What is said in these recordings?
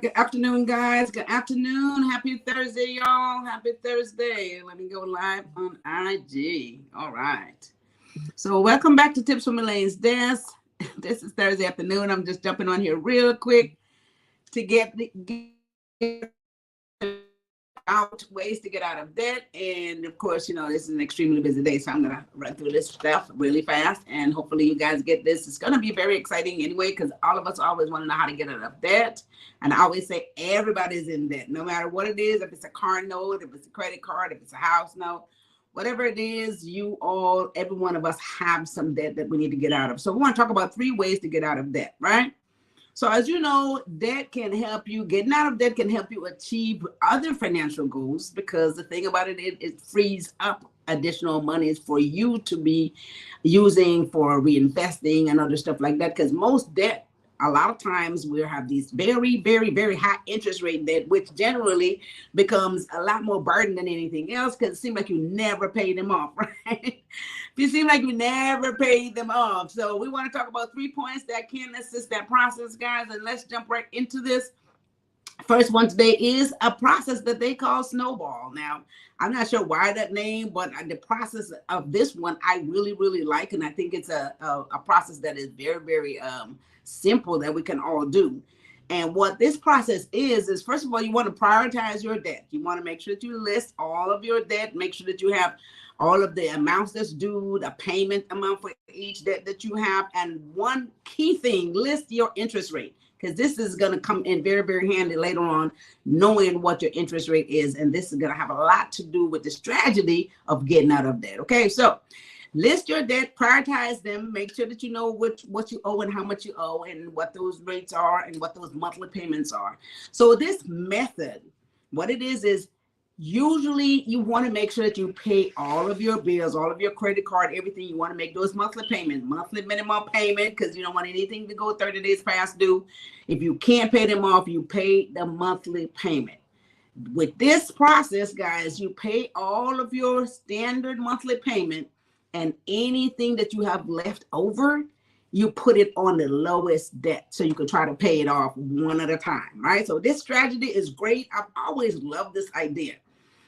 Good afternoon, guys. Good afternoon. Happy Thursday, y'all. Happy Thursday. Let me go live on IG. All right. So welcome back to Tips from Elaine's Desk. This is Thursday afternoon. I'm just jumping on here real quick to get out ways to get out of debt. And of course, you know, this is an extremely busy day, so I'm gonna run through this stuff really fast, and hopefully you guys get this. It's gonna be very exciting anyway, because all of us always want to know how to get out of debt. And I always say everybody's in debt, no matter what it is. If it's a car note, if it's a credit card, if it's a house note, whatever it is, every one of us have some debt that we need to get out of. So we want to talk about 3 ways to get out of debt, right? So as you know, debt can help you, getting out of debt can help you achieve other financial goals, because the thing about it frees up additional monies for you to be using for reinvesting and other stuff like that. Because most debt, a lot of times we have these very, very, very high interest rate debt, which generally becomes a lot more burden than anything else, because it seems like you never pay them off, right? You seem like you never paid them off. So we want to talk about 3 points that can assist that process, guys. And let's jump right into this. First one today is a process that they call snowball. Now, I'm not sure why that name, but the process of this one I really, really like. And I think it's a process that is very, very simple that we can all do. And what this process is first of all, you want to prioritize your debt. You want to make sure that you list all of your debt, make sure that you have all of the amounts that's due, the payment amount for each debt that you have. And one key thing, list your interest rate, because this is going to come in very, very handy later on, knowing what your interest rate is. And this is going to have a lot to do with the strategy of getting out of debt. Okay, so list your debt, prioritize them, make sure that you know what you owe and how much you owe and what those rates are and what those monthly payments are. So this method, what it is usually you want to make sure that you pay all of your bills, all of your credit card, everything. You want to make those monthly payments, monthly minimum payment, because you don't want anything to go 30 days past due. If you can't pay them off, you pay the monthly payment. With this process, guys, you pay all of your standard monthly payment, and anything that you have left over, you put it on the lowest debt so you can try to pay it off one at a time, right? So this strategy is great. I've always loved this idea.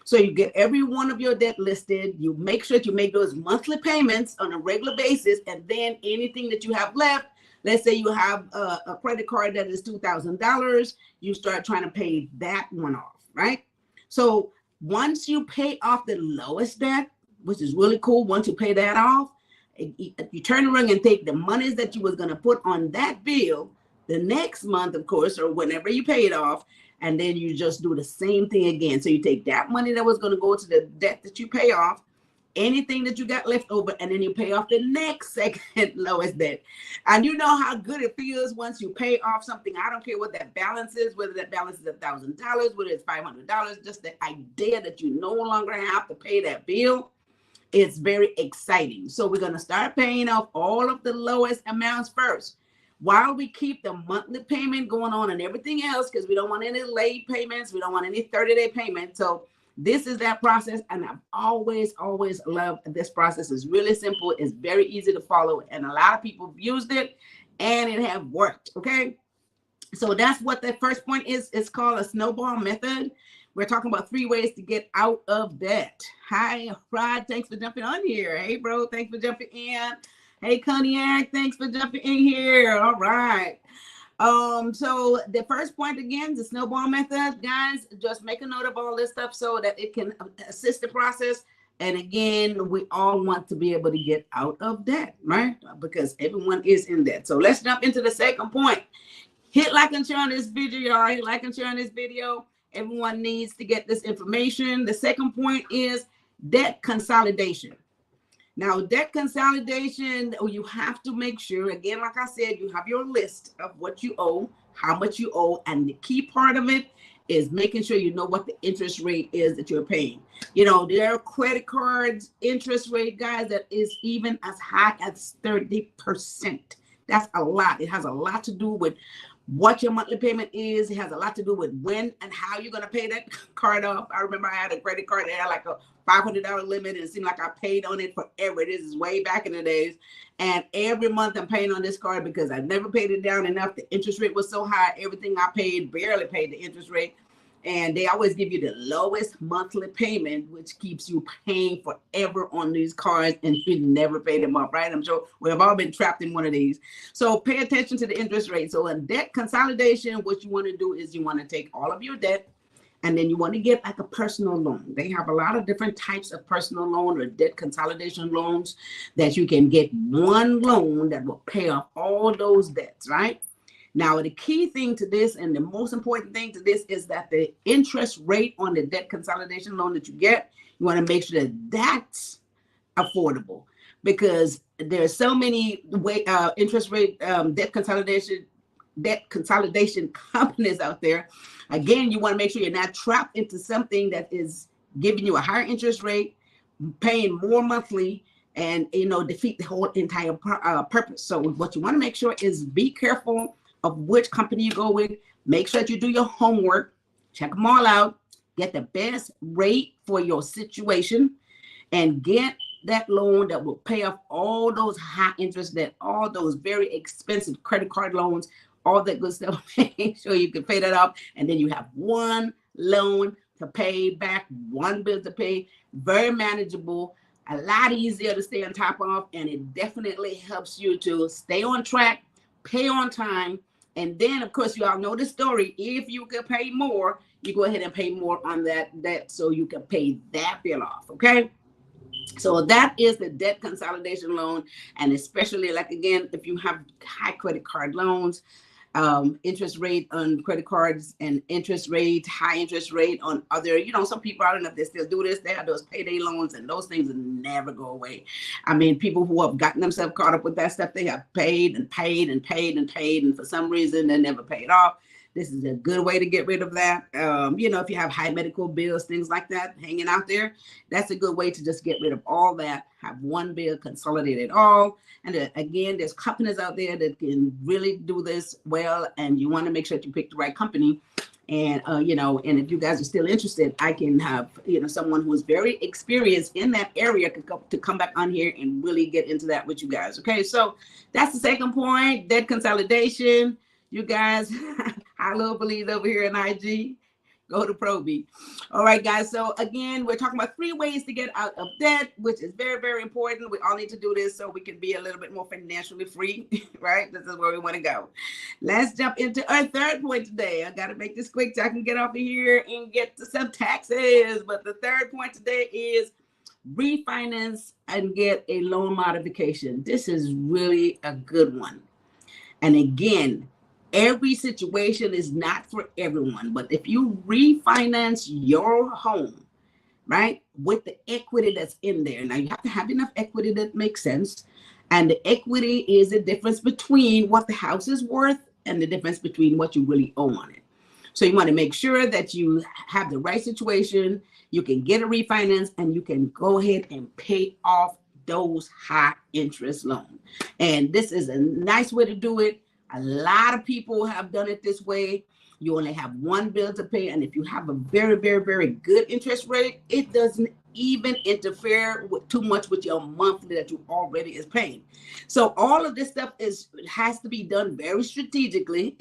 So you get every one of your debt listed. You make sure that you make those monthly payments on a regular basis, and then anything that you have left, let's say you have a credit card that is $2,000, you start trying to pay that one off, right? So once you pay off the lowest debt, which is really cool, once you pay that off, you turn around and take the monies that you was going to put on that bill the next month, of course, or whenever you pay it off, and then you just do the same thing again. So you take that money that was going to go to the debt that you pay off, anything that you got left over, and then you pay off the next second lowest debt. And you know how good it feels once you pay off something. I don't care what that balance is, whether that balance is $1,000, whether it's $500, just the idea that you no longer have to pay that bill. It's very exciting. So we're going to start paying off all of the lowest amounts first, while we keep the monthly payment going on and everything else, because we don't want any late payments. We don't want any 30-day payments. So this is that process. And I've always loved this process. It's really simple. It's very easy to follow. And a lot of people have used it and it have worked. Okay. So that's what the first point is. It's called a snowball method. We're talking about 3 ways to get out of debt. Hi, Rod. Thanks for jumping on here. Hey, bro. Thanks for jumping in. Hey, Cognac. Thanks for jumping in here. All right. So the first point, again, the snowball method. Guys, just make a note of all this stuff so that it can assist the process. And again, we all want to be able to get out of debt, right? Because everyone is in debt. So let's jump into the second point. Hit like and share on this video, y'all. Hit like and share on this video. Everyone needs to get this information. The second point is debt consolidation. Now, debt consolidation, you have to make sure, again, like I said, you have your list of what you owe, how much you owe, and the key part of it is making sure you know what the interest rate is that you're paying. You know, there are credit cards interest rate, guys, that is even as high as 30%. That's a lot. It has a lot to do with what your monthly payment is. It has a lot to do with when and how you're going to pay that card off. I remember I had a credit card that had like a $500 limit, and it seemed like I paid on it forever. This is way back in the days. And every month I'm paying on this card because I never paid it down enough. The interest rate was so high. Everything I paid barely paid the interest rate. And they always give you the lowest monthly payment, which keeps you paying forever on these cards, and you never pay them up, right? I'm sure we've all been trapped in one of these. So pay attention to the interest rate. So in debt consolidation, what you want to do is you want to take all of your debt, and then you want to get like a personal loan. They have a lot of different types of personal loan or debt consolidation loans that you can get one loan that will pay off all those debts, right? Now, the key thing to this, and the most important thing to this, is that the interest rate on the debt consolidation loan that you get, you want to make sure that that's affordable, because there's so many interest rate debt consolidation companies out there. Again, you want to make sure you're not trapped into something that is giving you a higher interest rate, paying more monthly, and defeat the whole entire purpose. So what you want to make sure is be careful of which company you go with. Make sure that you do your homework, check them all out, get the best rate for your situation, and get that loan that will pay off all those high interest debt, all those very expensive credit card loans, all that good stuff. Make sure you can pay that off, and then you have one loan to pay back, one bill to pay. Very manageable, a lot easier to stay on top of, and it definitely helps you to stay on track, pay on time. And then, of course, you all know the story. If you can pay more, you go ahead and pay more on that debt so you can pay that bill off, okay? So that is the debt consolidation loan. And especially, like, again, if you have high credit card loans, interest rate on credit cards, and high interest rate on other, some people, I don't know if they still do this, they have those payday loans, and those things never go away. I mean, people who have gotten themselves caught up with that stuff, they have paid and paid and paid and paid, and for some reason they never paid off. This is a good way to get rid of that. If you have high medical bills, things like that hanging out there, that's a good way to just get rid of all that. Have one bill, consolidate it all. And again, there's companies out there that can really do this well, and you want to make sure that you pick the right company. And, and if you guys are still interested, I can have, someone who is very experienced in that area to come back on here and really get into that with you guys. Okay, so that's the second point, debt consolidation. You guys, I love believe over here in IG. Go to Proby. All right, guys. So again, we're talking about 3 ways to get out of debt, which is very, very important. We all need to do this so we can be a little bit more financially free, right? This is where we want to go. Let's jump into our third point today. I got to make this quick so I can get off of here and get to some taxes. But the third point today is refinance and get a loan modification. This is really a good one. And again, every situation is not for everyone, but if you refinance your home, right, with the equity that's in there, now you have to have enough equity that makes sense. And the equity is the difference between what the house is worth and the difference between what you really owe on it. So you want to make sure that you have the right situation, you can get a refinance, and you can go ahead and pay off those high interest loans. And this is a nice way to do it. A lot of people have done it this way. You only have one bill to pay. And if you have a very, very, very good interest rate, it doesn't even interfere with too much with your monthly that you already is paying. So all of this stuff has to be done very strategically.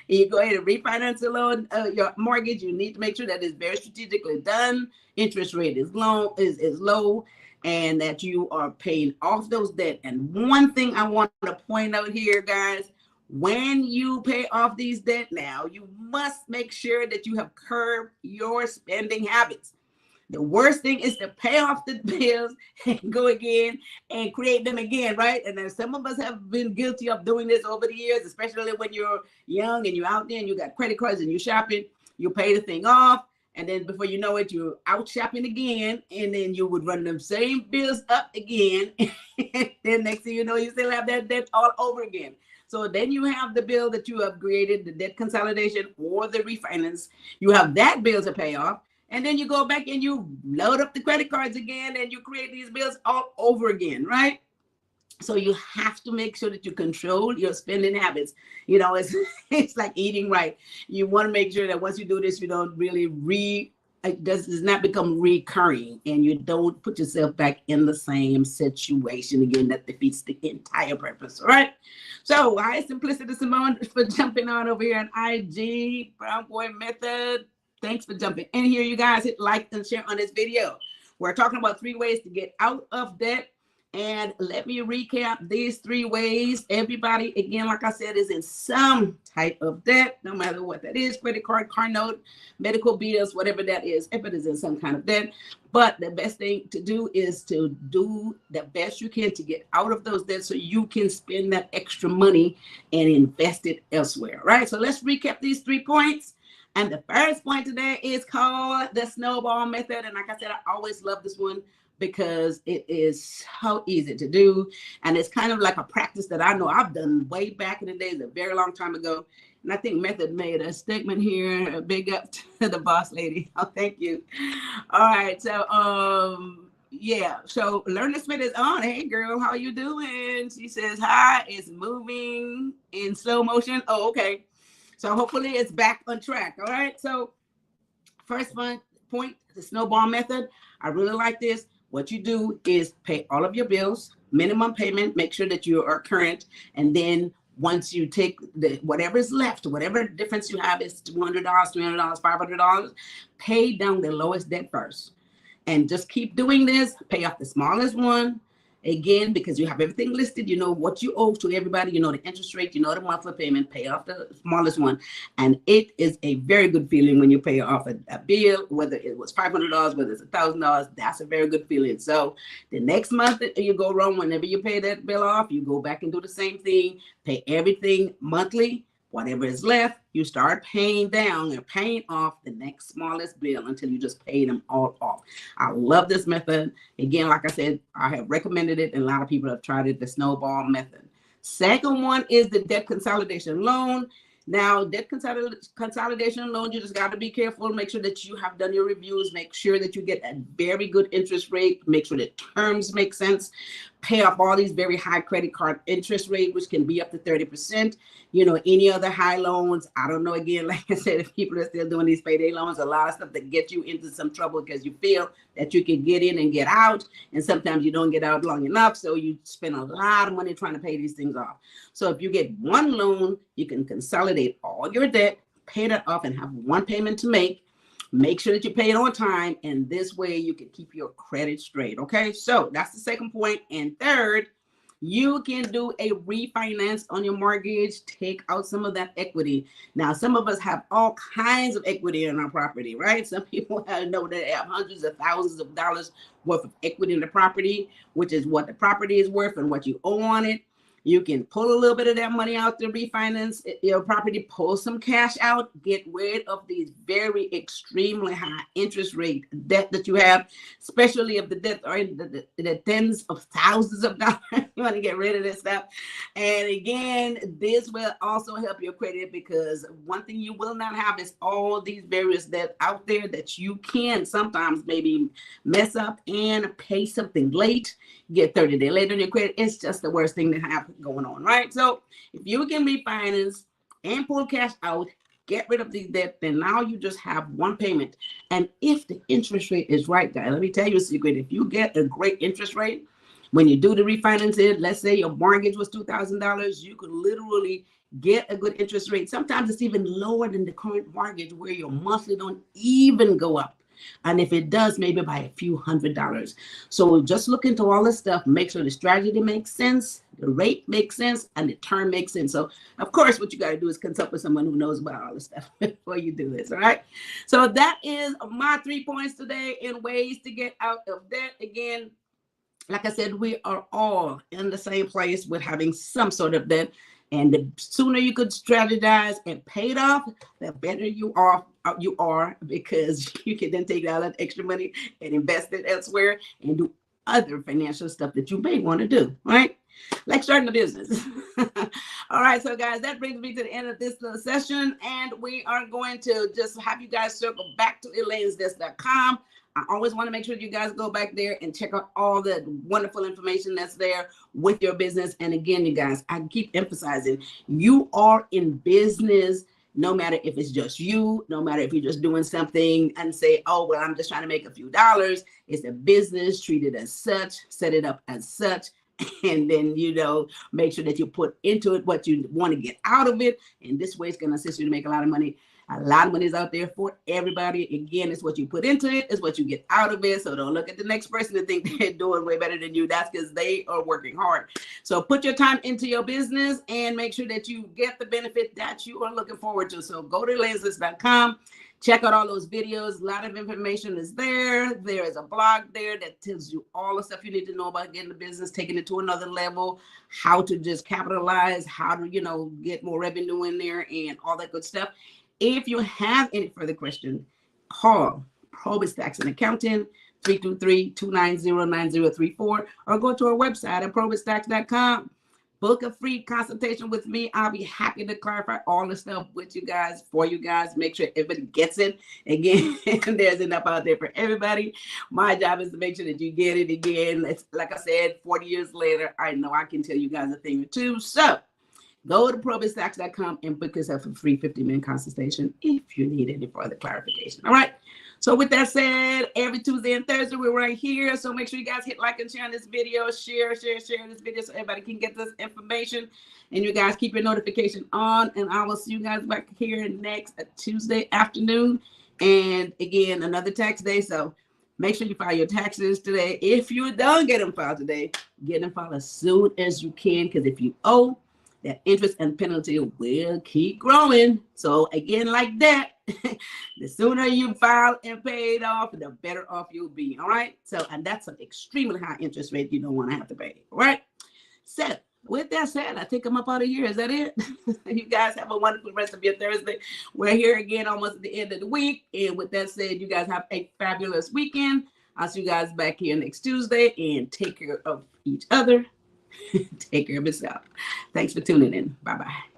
You go ahead and refinance a loan, your mortgage. You need to make sure that it's very strategically done. Interest rate is low, and that you are paying off those debt. And one thing I want to point out here, guys, when you pay off these debt now, you must make sure that you have curbed your spending habits. The worst thing is to pay off the bills and go again and create them again, right? And then some of us have been guilty of doing this over the years, especially when you're young and you're out there and you got credit cards and you're shopping. You pay the thing off, and then before you know it, you're out shopping again, and then you would run them same bills up again. Then next thing you know, you still have that debt all over again. So then you have the bill that you upgraded, the debt consolidation or the refinance. You have that bill to pay off. And then you go back and you load up the credit cards again and you create these bills all over again, right? So you have to make sure that you control your spending habits. It's like eating right. You want to make sure that once you do this, you don't really does not become recurring, and you don't put yourself back in the same situation again. That defeats the entire purpose. All right. So hi, Simplicity Simone, for jumping on over here on IG. Brown Boy Method. Thanks for jumping in here, you guys. Hit like and share on this video. We're talking about 3 ways to get out of debt. And let me recap these 3 ways. Everybody, again, like I said, is in some type of debt, no matter what that is, credit card, car note, medical bills, whatever that is, if it is in some kind of debt. But the best thing to do is to do the best you can to get out of those debts so you can spend that extra money and invest it elsewhere, right? So let's recap these 3 points. And the first point today is called the snowball method. And like I said, I always love this one, because it is so easy to do. And it's kind of like a practice that I know I've done way back in the days, a very long time ago. And I think Method made a statement here. Big up to the boss lady. Oh, thank you. All right. So, yeah. So Learn Smith is on. Hey, girl, how you doing? She says, hi, it's moving in slow motion. Oh, okay. So hopefully it's back on track. All right. So first point, the snowball method. I really like this. What you do is pay all of your bills, minimum payment, make sure that you are current. And then once you take whatever is left, whatever difference you have is $200, $300, $500, pay down the lowest debt first. And just keep doing this, pay off the smallest one. Again, because you have everything listed, you know what you owe to everybody, you know the interest rate, you know the monthly payment, pay off the smallest one. And it is a very good feeling when you pay off a bill, whether it was $500, whether it's $1,000, that's a very good feeling. So the next month you go wrong, whenever you pay that bill off, you go back and do the same thing, pay everything monthly. Whatever is left, you start paying down and paying off the next smallest bill until you just pay them all off. I love this method. Again, like I said, I have recommended it, and a lot of people have tried it, the snowball method. Second one is the debt consolidation loan. Now, debt consolidation loan, you just got to be careful. Make sure that you have done your reviews. Make sure that you get a very good interest rate. Make sure that terms make sense. Pay off all these very high credit card interest rate, which can be up to 30%. You know, any other high loans, I don't know. Again, like I said, if people are still doing these payday loans, a lot of stuff that get you into some trouble because you feel that you can get in and get out. And sometimes you don't get out long enough. So you spend a lot of money trying to pay these things off. So if you get one loan, you can consolidate all your debt, pay that off, and have one payment to make. Make sure that you pay it on time. And this way you can keep your credit straight. Okay. So that's the second point. And third, you can do a refinance on your mortgage, take out some of that equity. Now, some of us have all kinds of equity in our property, right? Some people know that they have hundreds of thousands of dollars worth of equity in the property, which is what the property is worth and what you owe on it. You can pull a little bit of that money out to refinance your property, pull some cash out, get rid of these very extremely high interest rate debt that you have, especially if the debt are in the tens of thousands of dollars. You want to get rid of this stuff. And again, this will also help your credit, because one thing you will not have is all these various debt out there that you can sometimes maybe mess up and pay something late, get 30 days later on your credit. It's just the worst thing to have going on, right? So if you can refinance and pull cash out, get rid of these debt, then now you just have one payment. And if the interest rate is right, guys, let me tell you a secret. If you get a great interest rate, when you do the refinance it, let's say your mortgage was $2,000, you could literally get a good interest rate. Sometimes it's even lower than the current mortgage, where your monthly don't even go up. And if it does, maybe by a few $100s. So just look into all this stuff, make sure the strategy makes sense, the rate makes sense, and the term makes sense. So of course, what you got to do is consult with someone who knows about all this stuff before you do this. All right. So that is my 3 points today in ways to get out of debt. Again, like I said, we are all in the same place with having some sort of debt. And the sooner you could strategize and pay it off, the better you are, because you can then take all that extra money and invest it elsewhere and do other financial stuff that you may want to do, right? Like starting a business. All right, so guys, that brings me to the end of this little session, and we are going to just have you guys circle back to elainesdesk.com. I always want to make sure that you guys go back there and check out all the wonderful information that's there with your business. And again, you guys, I keep emphasizing, you are in business. no matter if it's just you, no matter if you're just doing something and say, oh, well, I'm just trying to make a few dollars. It's a business, treat it as such, set it up as such. And then, you know, make sure that you put into it what you want to get out of it. And this way it's going to assist you to make a lot of money. A lot of money is out there for everybody. Again, it's what you put into it, is what you get out of it. So don't look at the next person and think they're doing way better than you. That's because they are working hard. So put your time into your business and make sure that you get the benefit that you are looking forward to. So go to elaineslist.com. Check out all those videos. A lot of information is there. There is a blog there that tells you all the stuff you need to know about getting the business, taking it to another level, how to just capitalize, how to, you know, get more revenue in there and all that good stuff. If you have any further questions, call PROBY'S Tax and Accounting, 323-290-9034, or go to our website at PROBY'Stax.com. Book a free consultation with me. I'll be happy to clarify all the stuff with you guys, for you guys. Make sure everybody gets it. Again, there's enough out there for everybody. My job is to make sure that you get it. Again, it's, like I said, 40 years later, I know I can tell you guys a thing or two. So go to PROBY'Stax.com and book yourself a free 50-minute consultation if you need any further clarification. All right. So with that said, every Tuesday and Thursday, we're right here. So make sure you guys hit like and share on this video. Share this video so everybody can get this information. And you guys keep your notification on. And I will see you guys back here next Tuesday afternoon. And again, another tax day. So make sure you file your taxes today. If you don't get them filed today, get them filed as soon as you can. Because if you owe, that interest and penalty will keep growing. So again, like that, the sooner you file and pay it off, the better off you'll be. All right. So, and that's an extremely high interest rate you don't want to have to pay. All right. So with that said, I think I'm up out of here. Is that it? You guys have a wonderful rest of your Thursday. We're here again almost at the end of the week. And with that said, you guys have a fabulous weekend. I'll see you guys back here next Tuesday, and take care of each other. Take care of yourself. Thanks for tuning in. Bye-bye.